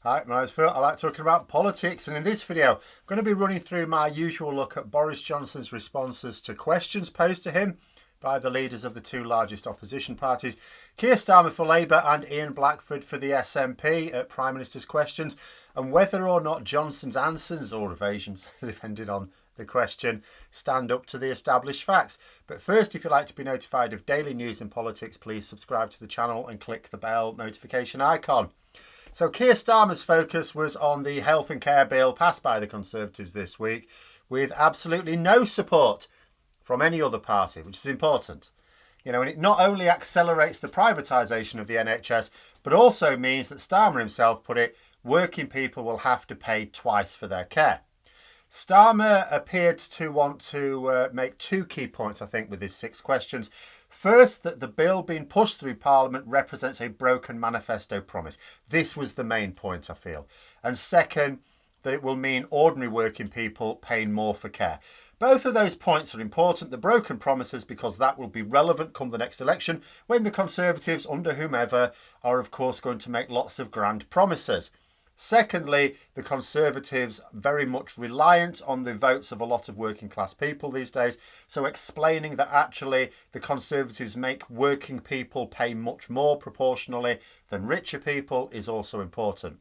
Hi, my name's Phil. I like talking about politics, and in this video I'm going to be running through my usual look at Boris Johnson's responses to questions posed to him by the leaders of the two largest opposition parties, Keir Starmer for Labour and Ian Blackford for the SNP at Prime Minister's questions, and whether or not Johnson's answers or evasions, depending on the question, stand up to the established facts. But first, if you'd like to be notified of daily news and politics, please subscribe to the channel and click the bell notification icon. So Keir Starmer's focus was on the health and care bill passed by the Conservatives this week, with absolutely no support from any other party, which is important. You know, and it not only accelerates the privatisation of the NHS, but also means that Starmer himself put it, working people will have to pay twice for their care. Starmer appeared to want to make two key points, I think, with his 6 questions. First, that the bill being pushed through Parliament represents a broken manifesto promise. This was the main point, I feel. And second, that it will mean ordinary working people paying more for care. Both of those points are important. The broken promises, because that will be relevant come the next election, when the Conservatives, under whomever, are of course going to make lots of grand promises. Secondly, the Conservatives very much reliant on the votes of a lot of working class people these days. So explaining that actually the Conservatives make working people pay much more proportionally than richer people is also important.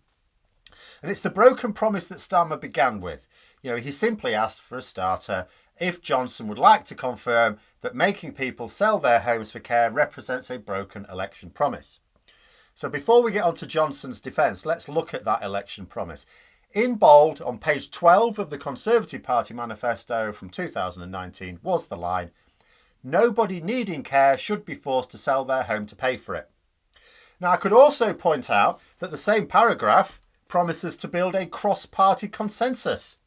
And it's the broken promise that Starmer began with. You know, he simply asked for a starter if Johnson would like to confirm that making people sell their homes for care represents a broken election promise. So before we get on to Johnson's defence, let's look at that election promise. In bold, on page 12 of the Conservative Party manifesto from 2019 was the line, "Nobody needing care should be forced to sell their home to pay for it." Now, I could also point out that the same paragraph promises to build a cross-party consensus.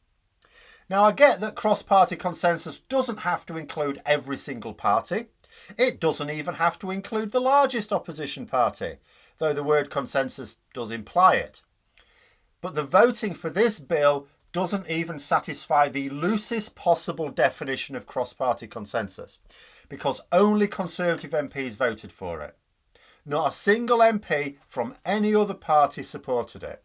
Now, I get that cross-party consensus doesn't have to include every single party. It doesn't even have to include the largest opposition party, though the word consensus does imply it. But the voting for this bill doesn't even satisfy the loosest possible definition of cross-party consensus, because only Conservative MPs voted for it. Not a single MP from any other party supported it.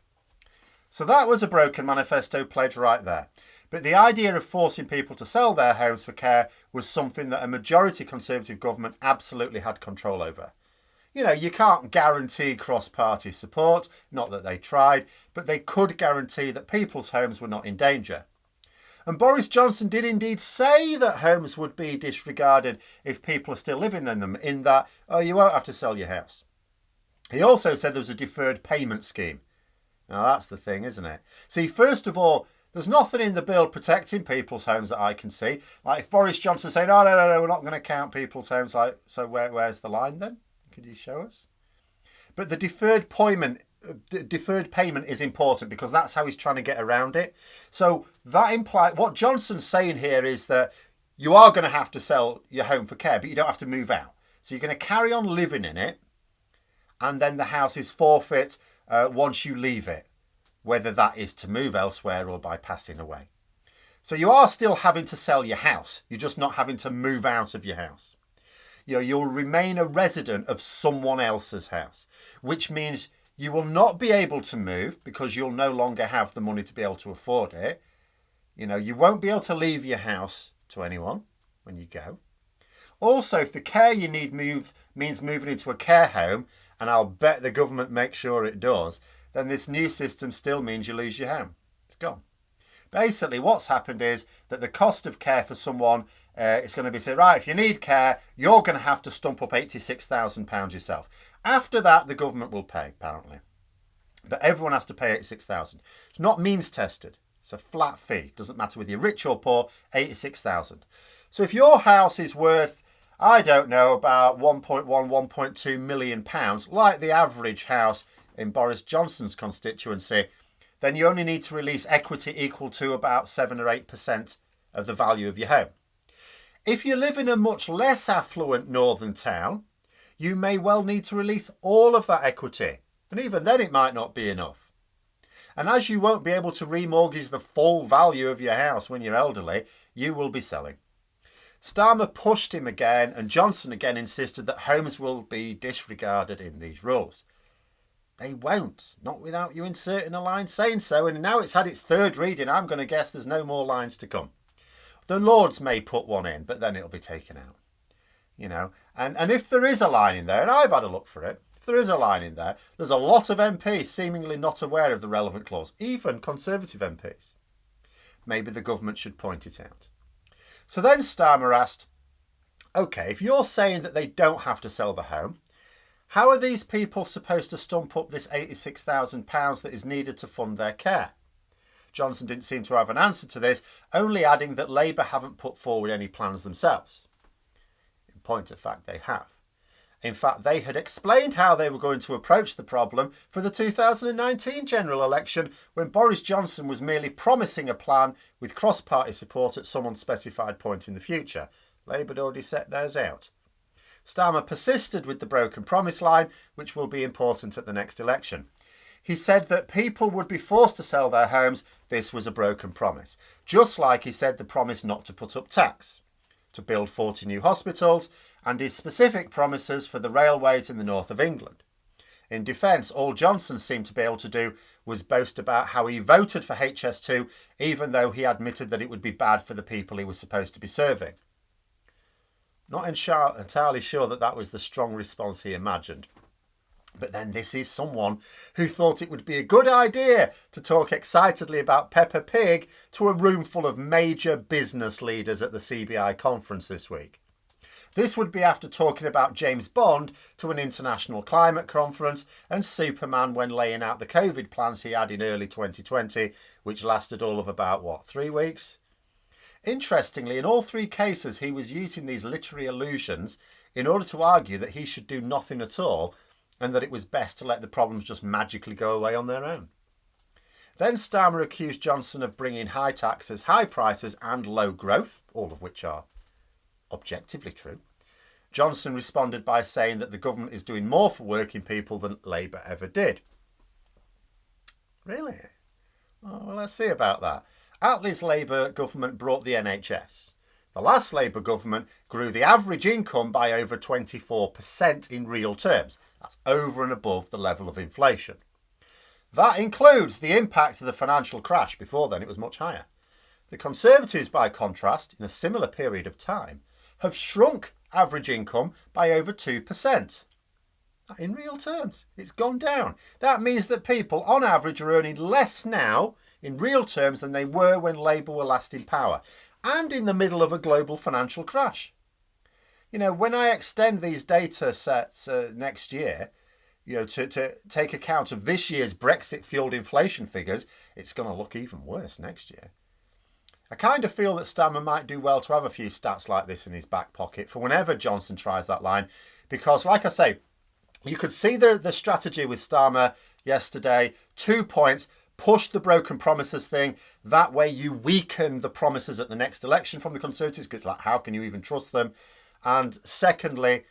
So that was a broken manifesto pledge right there. But the idea of forcing people to sell their homes for care was something that a majority Conservative government absolutely had control over. You know, you can't guarantee cross-party support, not that they tried, but they could guarantee that people's homes were not in danger. And Boris Johnson did indeed say that homes would be disregarded if people are still living in them, in that, oh, you won't have to sell your house. He also said there was a deferred payment scheme. Now, that's the thing, isn't it? See, first of all, there's nothing in the bill protecting people's homes that I can see. Like if Boris Johnson said, no, we're not going to count people's homes, like, so where's the line then? Could you show us? But the deferred payment is important because that's how he's trying to get around it. So that implies, what Johnson's saying here is that you are going to have to sell your home for care, but you don't have to move out. So you're going to carry on living in it, and then the house is forfeit once you leave it, whether that is to move elsewhere or by passing away. So you are still having to sell your house. You're just not having to move out of your house. You know, you'll remain a resident of someone else's house, which means you will not be able to move because you'll no longer have the money to be able to afford it. You know, you won't be able to leave your house to anyone when you go. Also, if the care you need means moving into a care home, and I'll bet the government makes sure it does, then this new system still means you lose your home. It's gone. Basically, what's happened is that the cost of care for someone is going to be said, right, if you need care, you're going to have to stump up £86,000 yourself. After that, the government will pay, apparently. But everyone has to pay £86,000. It's not means tested. It's a flat fee. Doesn't matter whether you're rich or poor, £86,000. So if your house is worth, I don't know, about 1.1, 1.2 million pounds, like the average house in Boris Johnson's constituency, then you only need to release equity equal to about 7 or 8% of the value of your home. If you live in a much less affluent northern town, you may well need to release all of that equity. And even then it might not be enough. And as you won't be able to remortgage the full value of your house when you're elderly, you will be selling. Starmer pushed him again, and Johnson again insisted that homes will be disregarded in these rules. They won't, not without you inserting a line saying so. And now it's had its third reading. I'm going to guess there's no more lines to come. The Lords may put one in, but then it'll be taken out. You know, and if there is a line in there, and I've had a look for it, if there is a line in there, there's a lot of MPs seemingly not aware of the relevant clause, even Conservative MPs. Maybe the government should point it out. So then Starmer asked, OK, if you're saying that they don't have to sell the home, how are these people supposed to stump up this £86,000 that is needed to fund their care? Johnson didn't seem to have an answer to this, only adding that Labour haven't put forward any plans themselves. In point of fact, they have. In fact, they had explained how they were going to approach the problem for the 2019 general election, when Boris Johnson was merely promising a plan with cross-party support at some unspecified point in the future. Labour had already set theirs out. Starmer persisted with the broken promise line, which will be important at the next election. He said that people would be forced to sell their homes. This was a broken promise. Just like he said the promise not to put up tax, to build 40 new hospitals, and his specific promises for the railways in the north of England. In defence, all Johnson seemed to be able to do was boast about how he voted for HS2, even though he admitted that it would be bad for the people he was supposed to be serving. Not entirely sure that was the strong response he imagined. But then this is someone who thought it would be a good idea to talk excitedly about Peppa Pig to a room full of major business leaders at the CBI conference this week. This would be after talking about James Bond to an international climate conference and Superman when laying out the COVID plans he had in early 2020, which lasted all of about, 3 weeks? Interestingly, in all three cases, he was using these literary allusions in order to argue that he should do nothing at all and that it was best to let the problems just magically go away on their own. Then Starmer accused Johnson of bringing high taxes, high prices and low growth, all of which are objectively true. Johnson responded by saying that the government is doing more for working people than Labour ever did. Really? Well, let's see about that. Attlee's Labour government brought the NHS. The last Labour government grew the average income by over 24% in real terms. That's over and above the level of inflation. That includes the impact of the financial crash. Before then, it was much higher. The Conservatives, by contrast, in a similar period of time, have shrunk average income by over 2%. In real terms, it's gone down. That means that people, on average, are earning less now in real terms than they were when Labour were last in power, and in the middle of a global financial crash. You know, when I extend these data sets next year, to take account of this year's Brexit-fueled inflation figures, it's going to look even worse next year. I kind of feel that Starmer might do well to have a few stats like this in his back pocket for whenever Johnson tries that line, because, like I say, you could see the strategy with Starmer yesterday. 2 points. Push the broken promises thing. That way you weaken the promises at the next election from the Conservatives, because like, how can you even trust them? And secondly,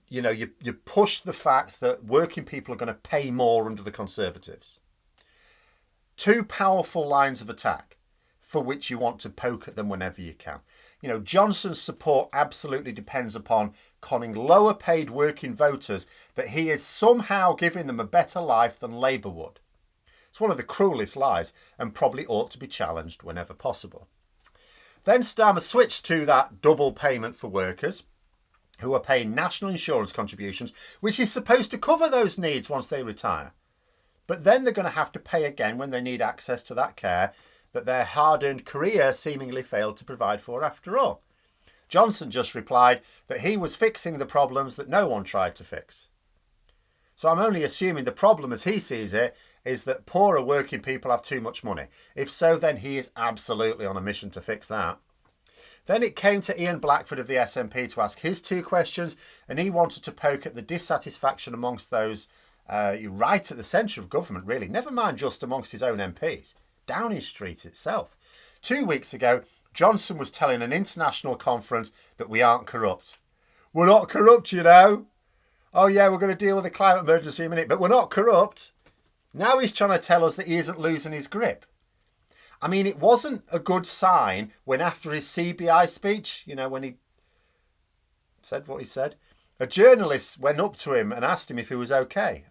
you push the fact that working people are going to pay more under the Conservatives. 2 powerful lines of attack for which you want to poke at them whenever you can. Johnson's support absolutely depends upon conning lower paid working voters that he is somehow giving them a better life than Labour would. It's one of the cruelest lies and probably ought to be challenged whenever possible. Then Starmer switched to that double payment for workers who are paying national insurance contributions, which is supposed to cover those needs once they retire. But then they're going to have to pay again when they need access to that care that their hard-earned career seemingly failed to provide for after all. Johnson just replied that he was fixing the problems that no one tried to fix. So I'm only assuming the problem as he sees it is that poorer working people have too much money. If so, then he is absolutely on a mission to fix that. Then it came to Ian Blackford of the SNP to ask his 2 questions, and he wanted to poke at the dissatisfaction amongst those right at the centre of government, really, never mind just amongst his own MPs, Downing Street itself. 2 weeks ago, Johnson was telling an international conference that we aren't corrupt. We're not corrupt, Oh yeah, we're going to deal with the climate emergency in a minute, but we're not corrupt. Now he's trying to tell us that he isn't losing his grip. I mean, it wasn't a good sign when after his CBI speech, when he said what he said, a journalist went up to him and asked him if he was okay.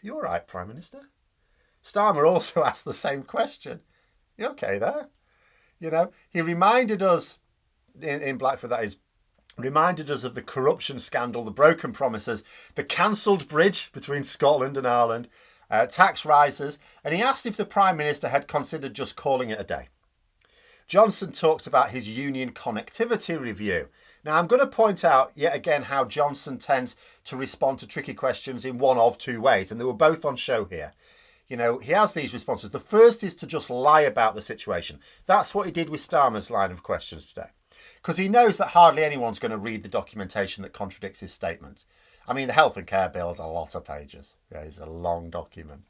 You all right, Prime Minister? Starmer also asked the same question. You okay there? You know, he reminded us, in Blackford that is, reminded us of the corruption scandal, the broken promises, the cancelled bridge between Scotland and Ireland, tax rises, and he asked if the Prime Minister had considered just calling it a day. Johnson talked about his union connectivity review. Now, I'm going to point out yet again how Johnson tends to respond to tricky questions in one of two ways, and they were both on show here. You know, he has these responses. The first is to just lie about the situation. That's what he did with Starmer's line of questions today. Because he knows that hardly anyone's going to read the documentation that contradicts his statements. I mean, the health and care bill is a lot of pages. Yeah, it's a long document.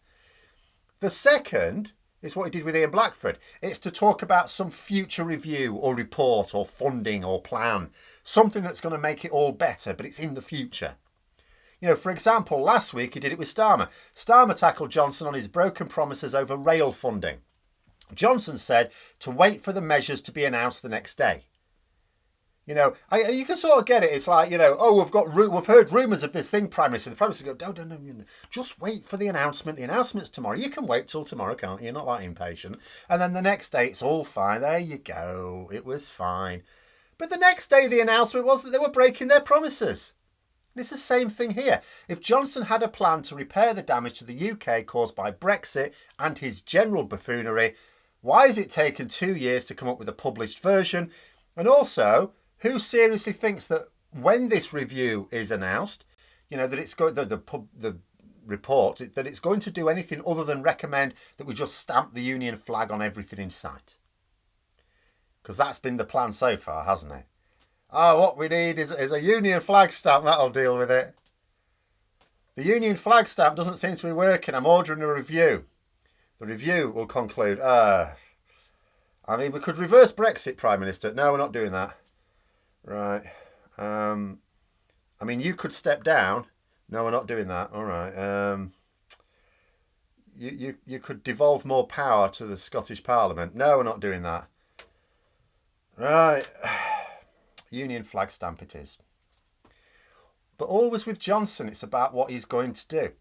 The second is what he did with Ian Blackford. It's to talk about some future review or report or funding or plan. Something that's going to make it all better, but it's in the future. You know, for example, last week he did it with Starmer. Starmer tackled Johnson on his broken promises over rail funding. Johnson said to wait for the measures to be announced the next day. You know, you can sort of get it. It's like, you know, oh, we've heard rumours of this thing, Prime Minister. The Prime Minister go, no, just wait for the announcement. The announcement's tomorrow. You can wait till tomorrow, can't you? You're not that impatient. And then the next day, it's all fine. There you go. It was fine. But the next day, the announcement was that they were breaking their promises. And it's the same thing here. If Johnson had a plan to repair the damage to the UK caused by Brexit and his general buffoonery, why has it taken 2 years to come up with a published version? And also, who seriously thinks that when this review is announced, you know, that it's going the report that it's going to do anything other than recommend that we just stamp the union flag on everything in sight? Because that's been the plan so far, hasn't it? Oh, what we need is a union flag stamp. That'll deal with it. The union flag stamp doesn't seem to be working. I'm ordering a review. The review will conclude. I mean, we could reverse Brexit, Prime Minister. No, we're not doing that. Right. I mean, you could step down. No, we're not doing that. All right. You could devolve more power to the Scottish Parliament. No, we're not doing that. Right. Union flag stamp it is. But always with Johnson, it's about what he's going to do.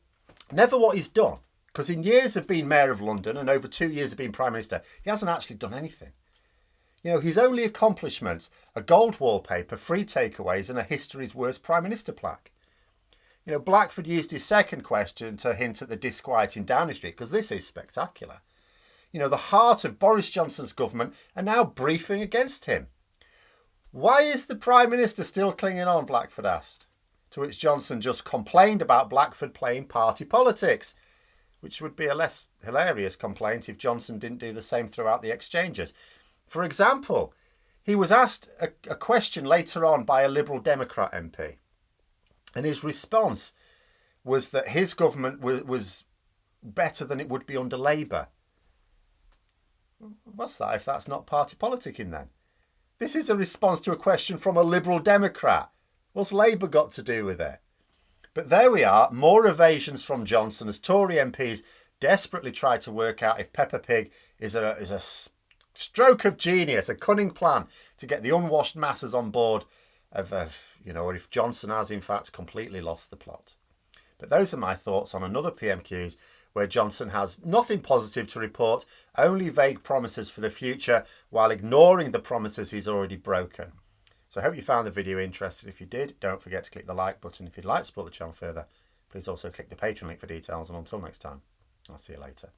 Never what he's done. Because in years of being Mayor of London and over 2 years of being Prime Minister, he hasn't actually done anything. You know, his only accomplishments are gold wallpaper, free takeaways and a history's worst Prime Minister plaque. You know, Blackford used his second question to hint at the disquiet in Downing Street, because this is spectacular. You know, the heart of Boris Johnson's government are now briefing against him. Why is the Prime Minister still clinging on, Blackford asked. To which Johnson just complained about Blackford playing party politics, which would be a less hilarious complaint if Johnson didn't do the same throughout the exchanges. For example, he was asked a question later on by a Liberal Democrat MP. And his response was that his government was better than it would be under Labour. What's that if that's not party politicking then? This is a response to a question from a Liberal Democrat. What's Labour got to do with it? But there we are, more evasions from Johnson as Tory MPs desperately try to work out if Peppa Pig is a stroke of genius, a cunning plan to get the unwashed masses on board or if Johnson has in fact completely lost the plot. But those are my thoughts on another PMQs where Johnson has nothing positive to report, only vague promises for the future while ignoring the promises he's already broken. So I hope you found the video interesting. If you did, don't forget to click the like button. If you'd like to support the channel further, please also click the Patreon link for details. And until next time, I'll see you later.